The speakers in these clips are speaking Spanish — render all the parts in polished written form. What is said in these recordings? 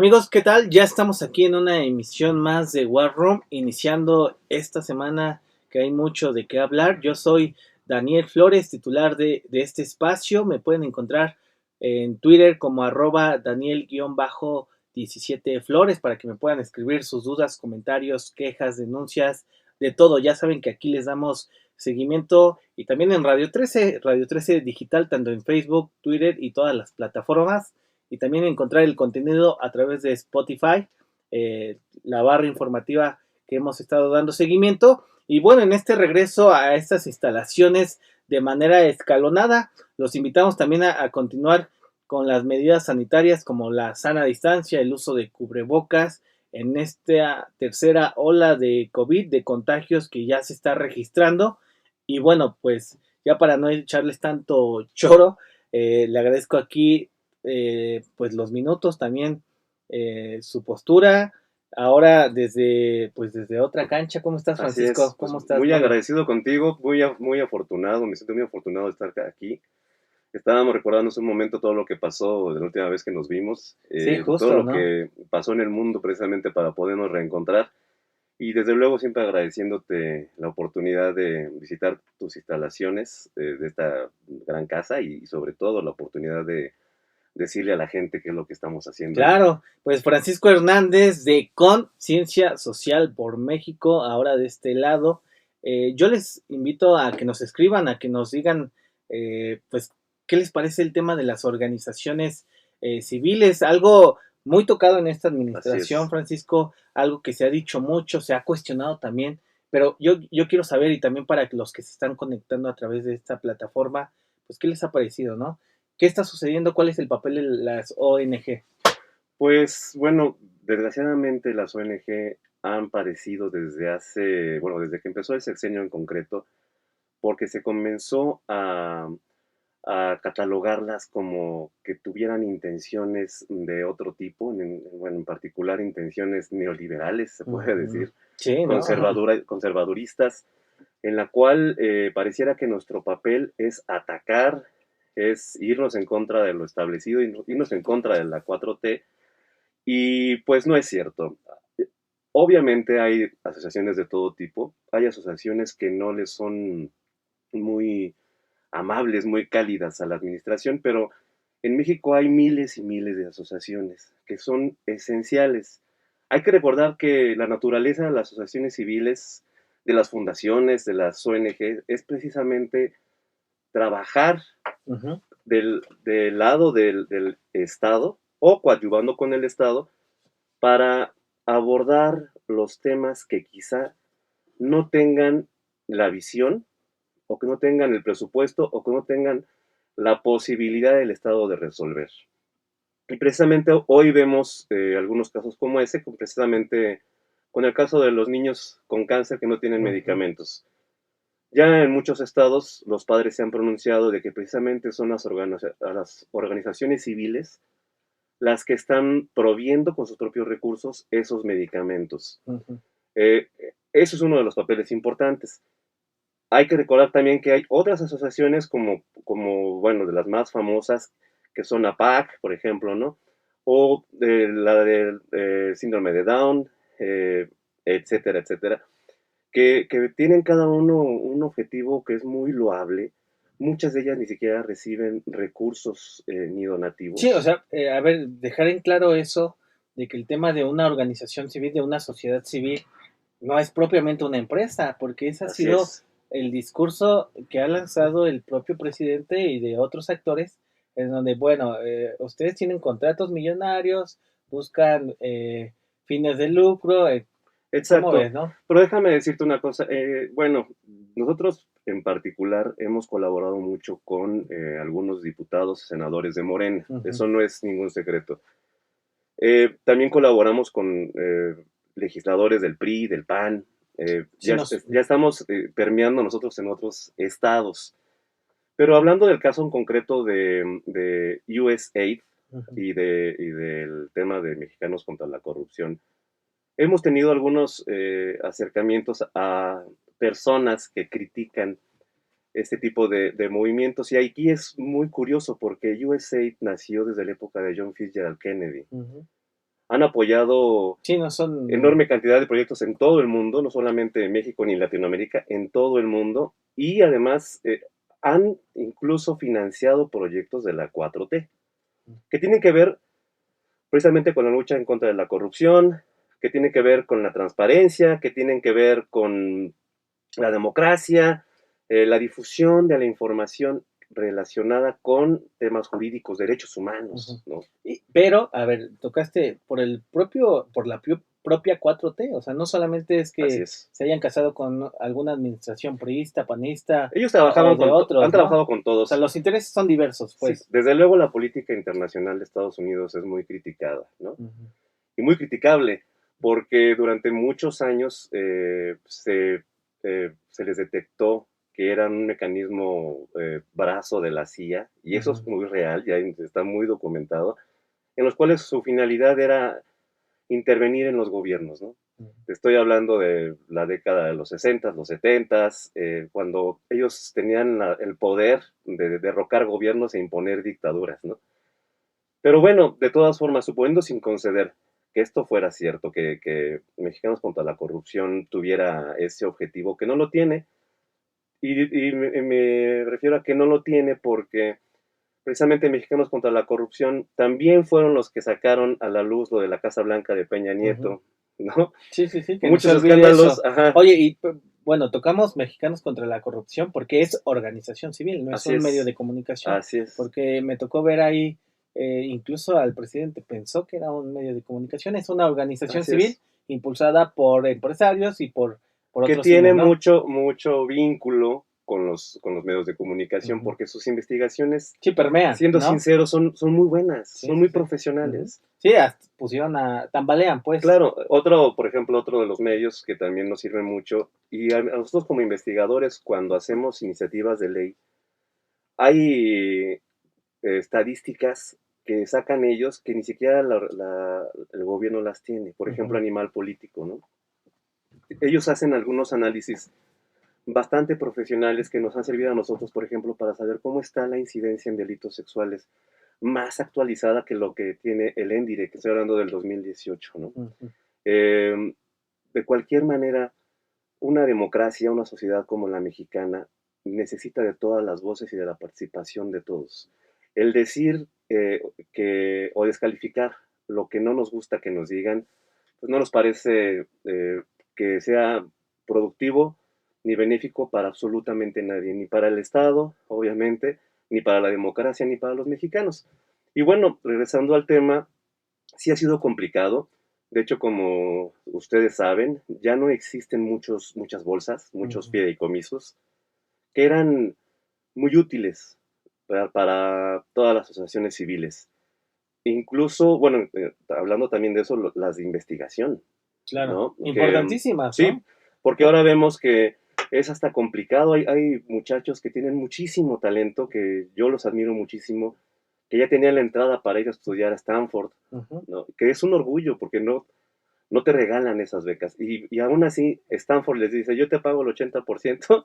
Amigos, ¿qué tal? Ya estamos aquí en una emisión más de War Room, iniciando esta semana que hay mucho de qué hablar. Yo soy Daniel Flores, titular de este espacio. Me pueden encontrar en Twitter como @Daniel-17Flores para que me puedan escribir sus dudas, comentarios, quejas, denuncias, de todo. Ya saben que aquí les damos seguimiento y también en Radio 13 Digital, tanto en Facebook, Twitter y todas las plataformas y también encontrar el contenido a través de Spotify, la barra informativa que hemos estado dando seguimiento. Y bueno, en este regreso a estas instalaciones de manera escalonada, los invitamos también a continuar con las medidas sanitarias como la sana distancia, el uso de cubrebocas en esta tercera ola de COVID, de contagios que ya se está registrando. Y bueno, pues ya para no echarles tanto choro, le agradezco aquí pues los minutos, también su postura. Ahora desde otra cancha, ¿cómo estás, Así es, Francisco? pues ¿Cómo estás, muy brother? agradecido contigo, muy afortunado, me siento muy afortunado de estar aquí. Estábamos recordando hace un momento todo lo que pasó de la última vez que nos vimos, Sí, todo justo, lo ¿no? que pasó en el mundo precisamente para podernos reencontrar y desde luego siempre agradeciéndote la oportunidad de visitar tus instalaciones de esta gran casa y sobre todo la oportunidad de decirle a la gente qué es lo que estamos haciendo ahí. Claro, pues Francisco Hernández de Conciencia Social por México, ahora de este lado. Yo les invito a que nos escriban, a que nos digan, pues, qué les parece el tema de las organizaciones civiles, algo muy tocado en esta Así administración, es. Francisco, algo que se ha dicho mucho, se ha cuestionado también, pero yo quiero saber, y también para que los que se están conectando a través de esta plataforma, pues, ¿qué les ha parecido, no? ¿Qué está sucediendo? ¿Cuál es el papel de las ONG? Pues bueno, desgraciadamente las ONG han padecido desde que empezó el sexenio en concreto, porque se comenzó a catalogarlas como que tuvieran intenciones de otro tipo, bueno, en particular intenciones neoliberales, se puede Ujú. decir, Sí, ¿no? Ajá. conservaduristas, en la cual pareciera que nuestro papel es atacar, es irnos en contra de lo establecido, irnos en contra de la 4T, y pues no es cierto. Obviamente hay asociaciones de todo tipo, hay asociaciones que no les son muy amables, muy cálidas a la administración, pero en México hay miles y miles de asociaciones que son esenciales. Hay que recordar que la naturaleza de las asociaciones civiles, de las fundaciones, de las ONG, es precisamente trabajar Ujú. del lado del Estado o coadyuvando con el Estado para abordar los temas que quizá no tengan la visión o que no tengan el presupuesto o que no tengan la posibilidad del Estado de resolver. Y precisamente hoy vemos algunos casos como ese, precisamente con el caso de los niños con cáncer que no tienen Ujú. medicamentos. Ya en muchos estados los padres se han pronunciado de que precisamente son las organizaciones civiles las que están proviendo con sus propios recursos esos medicamentos. Ujú. Eh, Eso es uno de los papeles importantes. Hay que recordar también que hay otras asociaciones bueno, de las más famosas, que son APAC, por ejemplo, ¿no? O la del síndrome de Down, eh, etcétera, etcétera, que tienen cada uno un objetivo que es muy loable. Muchas de ellas ni siquiera reciben recursos ni Sí, o donativos. sea, a ver, dejar en claro eso de que el tema de una organización civil, de una sociedad civil, no es propiamente una empresa, porque ese ha Así sido es, el discurso que ha lanzado el propio presidente y de otros actores, en donde, bueno, ustedes tienen contratos millonarios, buscan fines de lucro, ¿cómo exacto. ves, no? Pero déjame decirte una cosa. Bueno, nosotros en particular hemos colaborado mucho con algunos diputados, senadores de Morena. Ujú. Eso no es ningún secreto. También colaboramos con legisladores del PRI, del PAN. Sí, nos, Ya estamos permeando nosotros en otros estados. Pero hablando del caso en concreto de USAID ujú. y del tema de Mexicanos contra la Corrupción, hemos tenido algunos acercamientos a personas que critican este tipo de movimientos y aquí es muy curioso porque USAID nació desde la época de John Fitzgerald Kennedy. Ujú. han apoyado Sí, no son... enorme cantidad de proyectos en todo el mundo, no solamente en México ni en Latinoamérica, en todo el mundo, y además han incluso financiado proyectos de la 4T, que tienen que ver precisamente con la lucha en contra de la corrupción, que tienen que ver con la transparencia, que tienen que ver con la democracia, la difusión de la información relacionada con temas jurídicos, derechos humanos, ¿no? Pero, a ver, tocaste por la propia 4T, o sea, no solamente es Así que es. se hayan casado con alguna administración priista, panista Ellos o de han otros, ¿no? trabajado con O sea, todos. los intereses son diversos, Sí, pues. desde luego la política internacional de Estados Unidos es muy criticada, ¿no? Ujú. Y muy criticable, porque durante muchos años se les detectó que eran un mecanismo brazo de la CIA, y eso es Ujú. muy real, ya está muy documentado, en los cuales su finalidad era intervenir en los gobiernos, ¿no? Ujú. Te estoy hablando de la década de los 60, los 70, cuando ellos tenían el poder de derrocar gobiernos e imponer dictaduras, ¿no? Pero bueno, de todas formas, suponiendo sin conceder que esto fuera cierto, que Mexicanos contra la Corrupción tuviera ese objetivo, que no lo tiene, y me refiero a que no lo tiene porque precisamente Mexicanos contra la Corrupción también fueron los que sacaron a la luz lo de la Casa Blanca de Peña Ujú. Nieto, ¿no? Sí, sí, sí, que no se Muchos olvide escándalos, eso. ajá, Oye, bueno, tocamos Mexicanos contra la Corrupción porque es organización civil, no es así un medio es, de comunicación, así es, porque me tocó ver ahí, incluso al presidente pensó que era un medio de comunicación, es una organización así civil es. impulsada por empresarios y por Que otros tiene fines, ¿no? mucho vínculo con los medios de comunicación, Ujú. porque sus investigaciones, Sí, permean, siendo ¿no? sinceros, son muy buenas, Sí, son sí, muy sí. Ujú. profesionales. Sí, hasta tambalean, pues. Claro, por ejemplo, otro de los medios que también nos sirve mucho, y a nosotros como investigadores, cuando hacemos iniciativas de ley, hay estadísticas que sacan ellos que ni siquiera el gobierno las tiene. Por ejemplo, Ujú. Animal Político, ¿no? Ellos hacen algunos análisis bastante profesionales que nos han servido a nosotros, por ejemplo, para saber cómo está la incidencia en delitos sexuales más actualizada que lo que tiene el ENDIRE, que estoy hablando del 2018, ¿no? Ujú. Eh, de cualquier manera, una democracia, una sociedad como la mexicana, necesita de todas las voces y de la participación de todos. El decir o descalificar lo que no nos gusta que nos digan, pues no nos parece que sea productivo ni benéfico para absolutamente nadie, ni para el Estado, obviamente, ni para la democracia, ni para los mexicanos. Y bueno, regresando al tema, sí ha sido complicado. De hecho, como ustedes saben, ya no existen muchas bolsas, muchos Ujú. fideicomisos, que eran muy útiles para todas las asociaciones civiles. Incluso, bueno, hablando también de eso, las de investigación, Claro, ¿no? Que importantísimas, sí, ¿no? porque ahora vemos que es hasta complicado. Hay muchachos que tienen muchísimo talento, que yo los admiro muchísimo, que ya tenían la entrada para ir a estudiar a Stanford, Ujú. ¿no? Que es un orgullo porque no te regalan esas becas. Y aún así, Stanford les dice, yo te pago el 80%,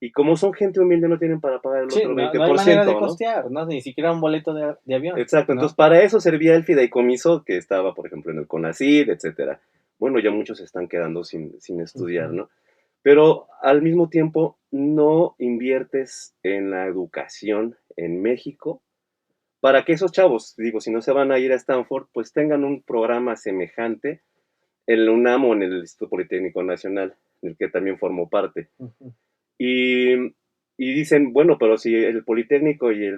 y como son gente humilde no tienen para pagar el Sí, otro no hay manera de 20%, ¿no? costear, ¿no? Ni siquiera un boleto de avión, Exacto, entonces ¿no? para eso servía el fideicomiso que estaba, por ejemplo, en el CONACYT, etcétera. Bueno, ya muchos se están quedando sin estudiar, Ujú. ¿no? Pero al mismo tiempo no inviertes en la educación en México para que esos chavos, digo, si no se van a ir a Stanford, pues tengan un programa semejante en la UNAM o en el Instituto Politécnico Nacional, del que también formó parte. Ujú. Y, y dicen, bueno, pero si el Politécnico y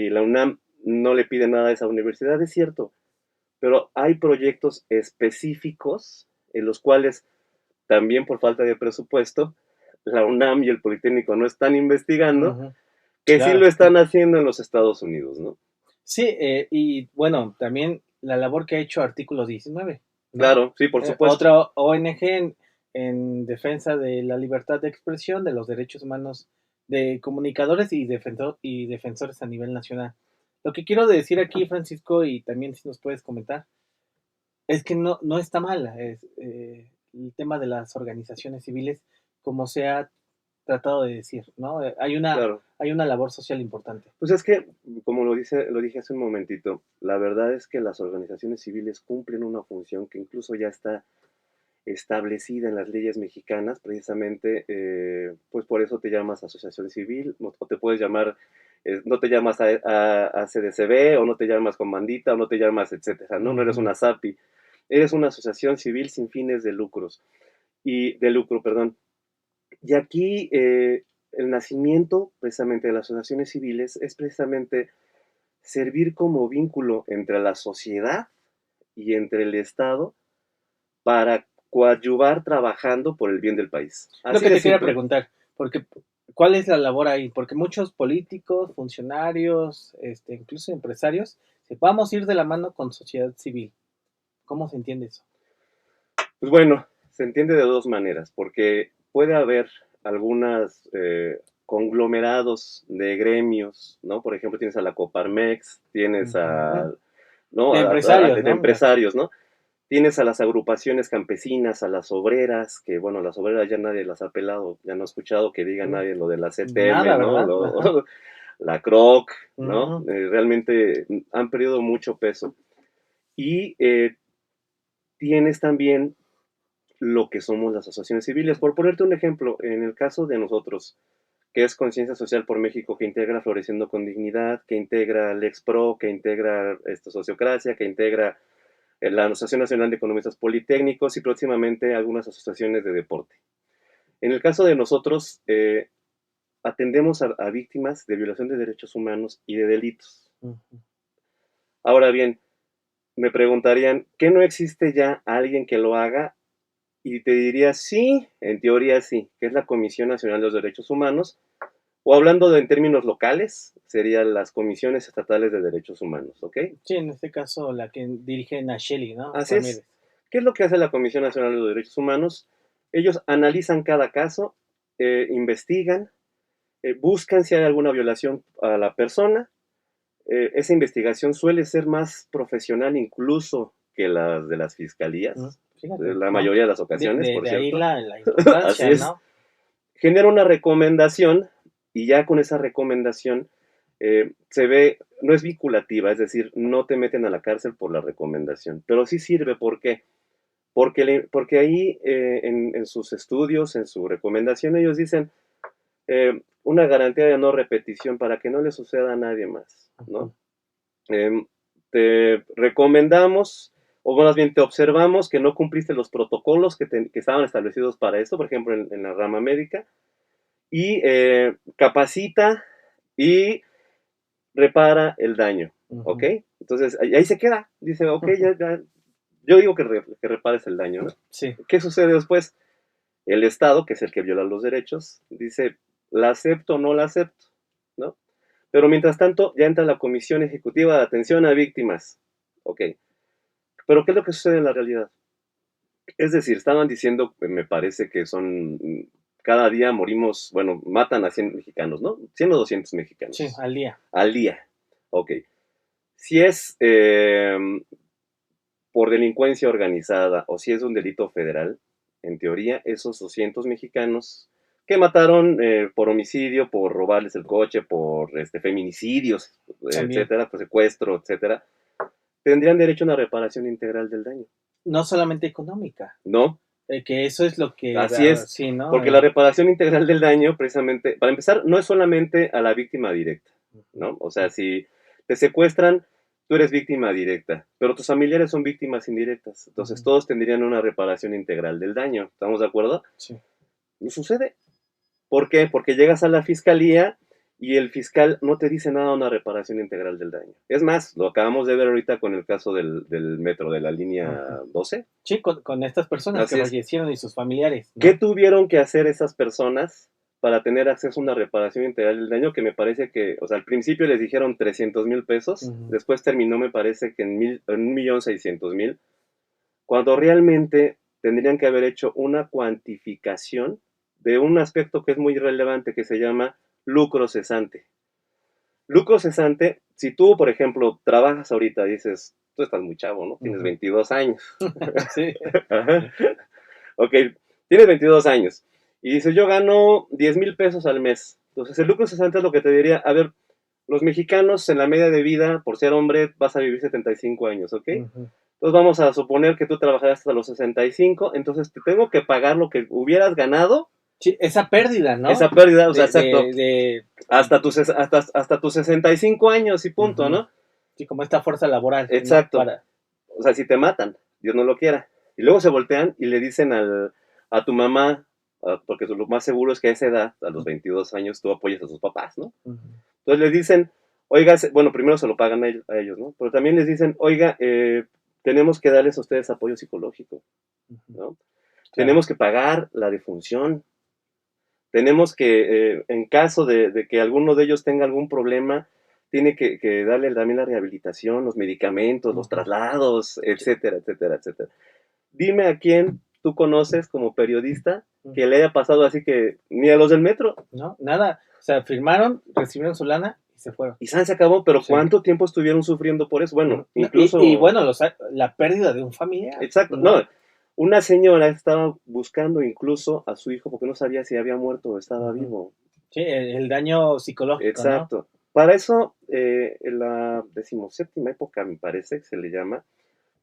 la UNAM no le piden nada a esa universidad, es cierto, pero hay proyectos específicos en los cuales también por falta de presupuesto, la UNAM y el Politécnico no están investigando, Ujú. que sí lo Claro. están haciendo en los Estados Unidos, ¿no? Sí, y bueno, también la labor que ha hecho Artículo 19, ¿no? Claro, sí, por supuesto. Otra ONG en defensa de la libertad de expresión, de los derechos humanos de comunicadores y defensores a nivel nacional. Lo que quiero decir aquí, Francisco, y también si nos puedes comentar, es que no está mal el tema de las organizaciones civiles, como se ha tratado de decir, ¿no? Claro. Hay una labor social importante. Pues es que, como lo dije hace un momentito, la verdad es que las organizaciones civiles cumplen una función que incluso ya está establecida en las leyes mexicanas, precisamente, pues por eso te llamas asociación civil, o te puedes llamar, no te llamas a CDCB, o no te llamas comandita, o no te llamas etcétera, ¿no? No eres una SAPI, eres una asociación civil sin fines de lucro, perdón. Y aquí el nacimiento precisamente de las asociaciones civiles es precisamente servir como vínculo entre la sociedad y entre el Estado para coadyuvar trabajando por el bien del país. Lo Así que de te quería simple. preguntar, porque ¿cuál es la labor ahí? Porque muchos políticos, funcionarios, incluso empresarios, vamos a ir de la mano con sociedad civil. ¿Cómo se entiende eso? Pues bueno, se entiende de dos maneras, porque puede haber algunos conglomerados de gremios, ¿no? Por ejemplo, tienes a la Coparmex, tienes Ujú. ¿no? De empresarios, De ¿no? empresarios, ¿no? Tienes a las agrupaciones campesinas, a las obreras, que bueno, las obreras ya nadie las ha pelado, ya no he escuchado que diga nadie lo de la CTM, Nada, ¿no? ¿verdad? Ajá. La CROC, ¿no? Ujú. Realmente han perdido mucho peso. Y tienes también lo que somos las asociaciones civiles. Por ponerte un ejemplo, en el caso de nosotros, que es Conciencia Social por México, que integra Floreciendo con Dignidad, que integra Lexpro, que integra Sociocracia, que integra la Asociación Nacional de Economistas Politécnicos y próximamente algunas asociaciones de deporte. En el caso de nosotros, atendemos a víctimas de violación de derechos humanos y de delitos. Ujú. Ahora bien, me preguntarían, ¿qué no existe ya alguien que lo haga? Y te diría, sí, en teoría sí, que es la Comisión Nacional de los Derechos Humanos, o hablando en términos locales, serían las Comisiones Estatales de Derechos Humanos, ¿ok? Sí, en este caso la que dirige Nacheli, ¿no? Así es. Ramírez. ¿Qué es lo que hace la Comisión Nacional de los Derechos Humanos? Ellos analizan cada caso, investigan, buscan si hay alguna violación a la persona. Esa investigación suele ser más profesional incluso que las de las fiscalías, Fíjate, la ¿no? mayoría de las ocasiones, por De ahí cierto. la Así importancia, es. ¿no? Genera una recomendación y ya con esa recomendación se ve, no es vinculativa, es decir, no te meten a la cárcel por la recomendación, pero sí sirve, ¿por qué? Porque ahí en sus estudios, en su recomendación, ellos dicen una garantía de no repetición para que no le suceda a nadie más, ¿no? Eh, te recomendamos, o más bien te observamos que no cumpliste los protocolos que estaban establecidos para esto, por ejemplo, en la rama médica, y capacita y repara el daño, ¿ok? Ujú. Entonces, ahí se queda, dice, ok, ya, yo digo que repares el daño, ¿no? Sí. ¿Qué sucede después? El Estado, que es el que viola los derechos, dice, la acepto o no la acepto, ¿no? Pero mientras tanto, ya entra la Comisión Ejecutiva de Atención a Víctimas, ¿ok? Pero ¿qué es lo que sucede en la realidad? Es decir, estaban diciendo, me parece que son, cada día morimos, bueno, matan a 100 mexicanos, ¿no? 100 o 200 Sí, mexicanos al día. al día, ok. Si es por delincuencia organizada o si es un delito federal, en teoría, esos 200 mexicanos que mataron por homicidio, por robarles el coche, por feminicidios, También. etcétera, por secuestro, etcétera, tendrían derecho a una reparación integral del daño. No solamente económica, No, que eso es lo que, así es, sí, ¿no? porque la reparación integral del daño, precisamente, para empezar, no es solamente a la víctima directa, ¿no? O sea, si te secuestran, tú eres víctima directa, pero tus familiares son víctimas indirectas. Entonces, todos tendrían una reparación integral del daño. ¿Estamos de acuerdo? Sí. No sucede. ¿Por qué? Porque llegas a la fiscalía y el fiscal no te dice nada de una reparación integral del daño. Es más, lo acabamos de ver ahorita con el caso del metro de la línea 12. Sí, con estas personas que Así es. fallecieron y sus familiares, ¿Qué ¿no? tuvieron que hacer esas personas para tener acceso a una reparación integral del daño? Que me parece que, o sea, al principio les dijeron 300,000 pesos, después terminó, me parece que en 1,600,000, cuando realmente tendrían que haber hecho una cuantificación de un aspecto que es muy relevante, que se llama lucro cesante. Lucro cesante, si tú, por ejemplo, trabajas ahorita, dices, tú estás muy chavo, ¿no? Tienes 22 años. Sí. Ajá. Ok, tienes 22 años y dice, yo gano 10,000 pesos al mes. Entonces, el lucro cesante es lo que te diría, a ver, los mexicanos en la media de vida, por ser hombre, vas a vivir 75 años, ¿ok? Ujú. Entonces vamos a suponer que tú trabajarás hasta los 65, entonces te tengo que pagar lo que hubieras ganado, Sí, esa pérdida, esa ¿no? pérdida, o sea, De, exacto, de, de, hasta tus 65 años y punto, ujú. ¿no? Sí, como esta fuerza laboral, ¿no? Exacto. O sea, si te matan, Dios no lo quiera. Y luego se voltean y le dicen a tu mamá, porque lo más seguro es que a esa edad, a los 22 años, tú apoyas a sus papás, ¿no? Ujú. Entonces les dicen, oiga, bueno, primero se lo pagan a ellos, ¿no? Pero también les dicen, oiga, tenemos que darles a ustedes apoyo psicológico, Ujú. ¿no? Claro. Tenemos que pagar la defunción. Tenemos que, en caso de que alguno de ellos tenga algún problema, tiene que darle también la rehabilitación, los medicamentos, los Ujú. traslados, Sí. etcétera, etcétera, etcétera. Dime a quién tú conoces como periodista Ujú. que le haya pasado así que ni a los del metro. ¿No? Nada. O sea, firmaron, recibieron su lana y se fueron. Y se acabó, pero Sí. ¿cuánto tiempo estuvieron sufriendo por eso? Bueno, Ujú. No, y incluso, bueno, la pérdida de un familiar, exacto, no, ¿no? una señora estaba buscando incluso a su hijo porque no sabía si había muerto o estaba Ujú. vivo. Sí, el daño psicológico, ¿no? Exacto. Para eso, en la 17ª época, me parece que se le llama,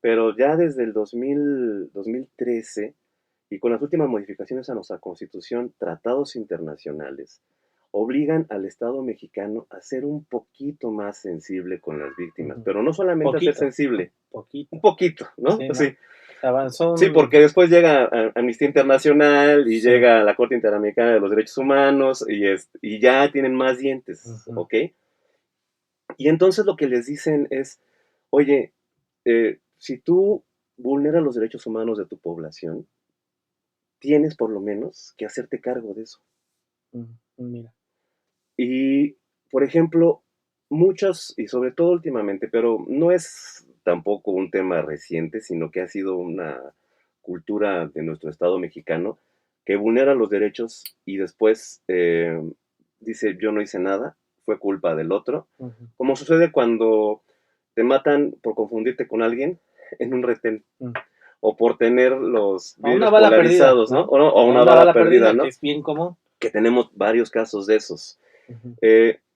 pero ya desde el 2013 y con las últimas modificaciones a nuestra Constitución, tratados internacionales, obligan al Estado mexicano a ser un poquito más sensible con las víctimas, Ujú. pero no solamente a ser Poquito, sensible, un poquito. poquito, ¿no? Sí, ¿no? Sí, O sea, avanzó sí, porque después llega Amnistía Internacional y Sí. llega la Corte Interamericana de los Derechos Humanos y ya tienen más dientes, Ujú. ¿ok? Y entonces lo que les dicen es, oye, si tú vulneras los derechos humanos de tu población, tienes por lo menos que hacerte cargo de eso. Ujú. Mira. Y, por ejemplo, muchos, y sobre todo últimamente, pero no es tampoco un tema reciente, sino que ha sido una cultura de nuestro Estado mexicano que vulnera los derechos y después dice yo no hice nada, fue culpa del otro, Ujú. como sucede cuando te matan por confundirte con alguien en un retén Ujú. o por tener los A una vidrios bala perdida, polarizados, ¿no? ¿no? O A una una bala bala perdida, perdida, que ¿no? es bien común. Que tenemos varios casos de esos. Ujú.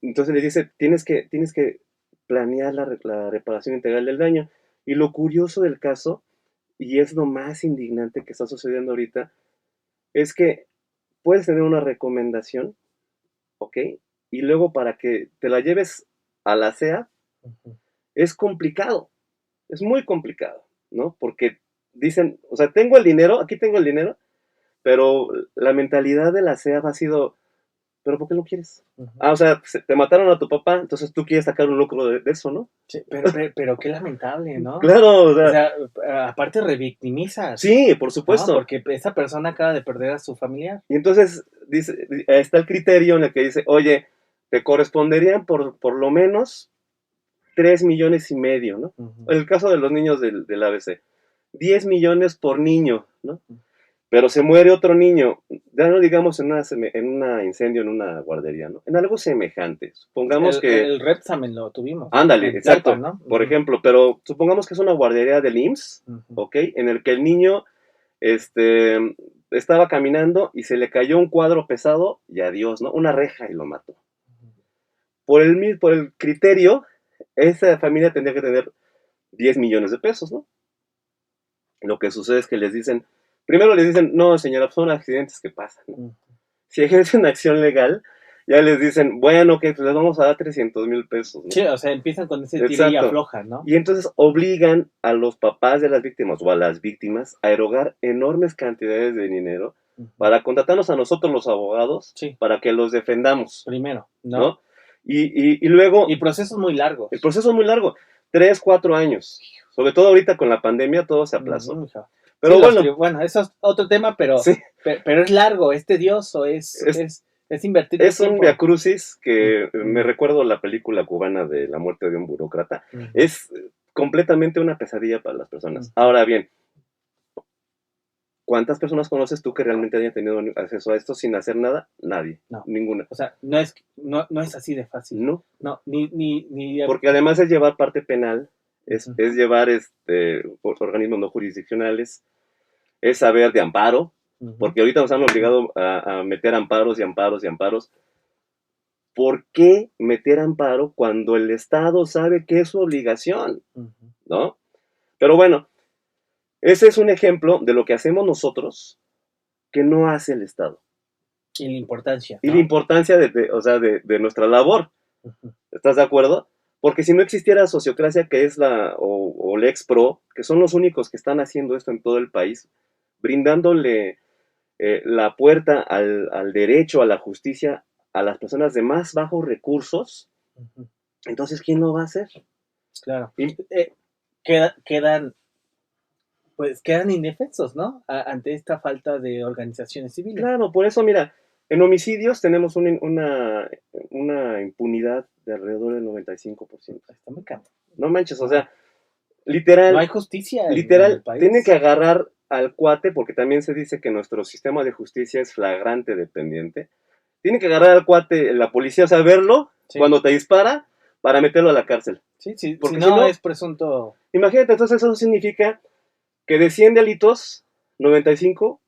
Entonces le dice, tienes que planear la reparación integral del daño. Y lo curioso del caso, y es lo más indignante que está sucediendo ahorita, es que puedes tener una recomendación, ¿ok? Y luego para que te la lleves a la SEA, Ujú. es complicado, es muy complicado, ¿no? Porque dicen, o sea, tengo el dinero, aquí tengo el dinero, pero la mentalidad de la SEA ha sido, ¿pero por qué lo quieres? Ujú. Ah, o sea, te mataron a tu papá, entonces tú quieres sacar un lucro de eso, ¿no? Sí, pero qué lamentable, ¿no? Claro, o O sea, sea, aparte revictimizas, sí, por ¿no? supuesto. Porque esa persona acaba de perder a su familiar. Y entonces dice, está el criterio en el que dice, oye, te corresponderían por lo menos 3,5 millones, ¿no? Ujú. En el caso de los niños del ABC, 10 millones por niño, ¿no? Pero se muere otro niño, ya no digamos en un incendio en una guardería, ¿no? En algo semejante. Supongamos que, El Repsamen lo tuvimos ándale, en Tlalpan, exacto, ¿no? por Ujú. ejemplo, pero supongamos que es una guardería del IMSS, Ujú. ¿ok? En el que el niño, este, estaba caminando y se le cayó un cuadro pesado y adiós, ¿no? Una reja y lo mató. Por el criterio, esa familia tendría que tener 10 millones de pesos, ¿no? Lo que sucede es que les dicen, primero les dicen, no, señora, son accidentes que pasan, ¿no? Ujú. Si ejercen acción legal, ya les dicen, bueno, que pues les vamos a dar 300,000 pesos, ¿no? Sí, o sea, empiezan con ese tira y Exacto. afloja, ¿no? Y entonces obligan a los papás de las víctimas o a las víctimas a erogar enormes cantidades de dinero Ujú. para contratarnos a nosotros los abogados Sí, para que los defendamos, primero, ¿no? ¿no? Y luego Y procesos muy el largos. proceso es muy largo, 3, 4 años. Sobre todo ahorita con la pandemia todo se aplazó. Ujú, hija. Sí, Pero bueno, bueno, eso es otro tema, sí, pero es largo, es tedioso, es, es invertirle es un tiempo. viacrucis que me Ujú. recuerdo la película cubana de La muerte de un burócrata. Ujú. Es completamente una pesadilla para las personas. Ujú. Ahora bien, ¿cuántas personas conoces tú que realmente hayan tenido acceso a esto sin hacer nada? Nadie, No, ninguna. o sea, no es así de fácil. No, No, ni porque además es llevar parte penal, es, ujú. es llevar organismos no jurisdiccionales, es saber de amparo, porque ahorita nos han obligado a meter amparos y amparos y amparos. ¿Por qué meter amparo cuando el Estado sabe que es su obligación? ¿No? Pero bueno, ese es un ejemplo de lo que hacemos nosotros que no hace el Estado. Y la importancia, ¿no? Y la importancia de nuestra labor. ¿Estás de acuerdo? Porque si no existiera Sociocracia, que es o Lexpro, que son los únicos que están haciendo esto en todo el país, brindándole la puerta al derecho, a la justicia, a las personas de más bajos recursos, entonces, ¿quién lo va a hacer? Claro. Quedan indefensos, ¿no? Ante esta falta de organizaciones civiles. Claro, por eso, mira, en homicidios tenemos una impunidad de alrededor del 95%. Está muy caro. No manches, o sea, literal. No hay justicia. Literal, en el país. Tiene que agarrar al cuate, porque también se dice que nuestro sistema de justicia es flagrante dependiente. Tiene que agarrar al cuate, la policía, o sea, verlo cuando te dispara para meterlo a la cárcel. Sí, porque si no es presunto. Imagínate, entonces eso significa que de 100 delitos, 95,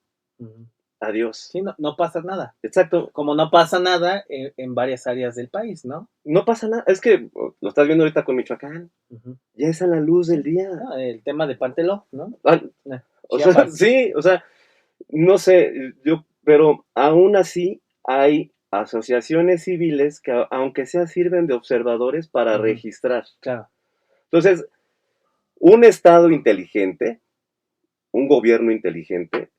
adiós. Sí, no pasa nada. Exacto. Como no pasa nada en varias áreas del país, ¿no? No pasa nada. Es que lo estás viendo ahorita con Michoacán. Ya es a la luz del día. El tema de Panteló, ¿no? O sea, sí, o sea, no sé, pero aún así hay asociaciones civiles que, aunque sea, sirven de observadores para registrar. Claro. Entonces, un Estado inteligente, un gobierno inteligente,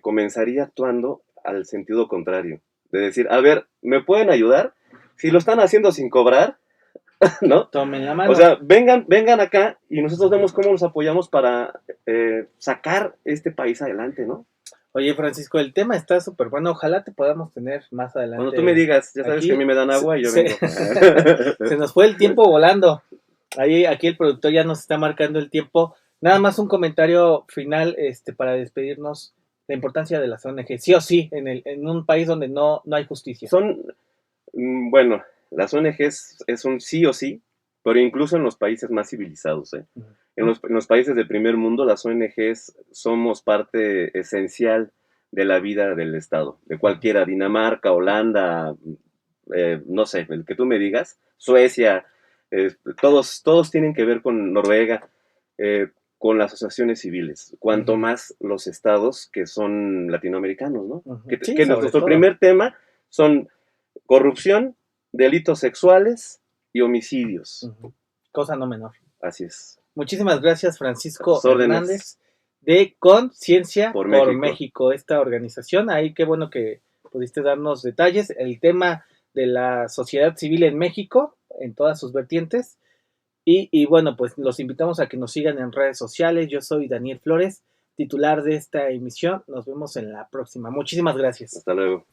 comenzaría actuando al sentido contrario. De decir, a ver, ¿me pueden ayudar? Si lo están haciendo sin cobrar, ¿no? Tomen la mano. O sea, vengan acá y nosotros vemos cómo nos apoyamos para sacar este país adelante, ¿no? Oye, Francisco, el tema está súper bueno. Ojalá te podamos tener más adelante. Cuando tú me digas, ya sabes aquí, que a mí me dan agua y yo vengo. Se nos fue el tiempo volando. Aquí el productor ya nos está marcando el tiempo. Nada más un comentario final para despedirnos. La importancia de las ONG, sí o sí, en un país donde no hay justicia. Bueno, las ONGs es un sí o sí, pero incluso en los países más civilizados, En los países del primer mundo, las ONGs somos parte esencial de la vida del Estado, de cualquiera, Dinamarca, Holanda, no sé, el que tú me digas, Suecia, todos tienen que ver con Noruega, con las asociaciones civiles, cuanto más los estados que son latinoamericanos, ¿no? Que nuestro primer tema son corrupción, delitos sexuales y homicidios. Cosa no menor. Así es. Muchísimas gracias, Francisco Hernández, de Conciencia por México, esta organización. Ahí qué bueno que pudiste darnos detalles. El tema de la sociedad civil en México, en todas sus vertientes. Y bueno, pues los invitamos a que nos sigan en redes sociales. Yo soy Daniel Flores, titular de esta emisión. Nos vemos en la próxima. Muchísimas gracias. Hasta luego.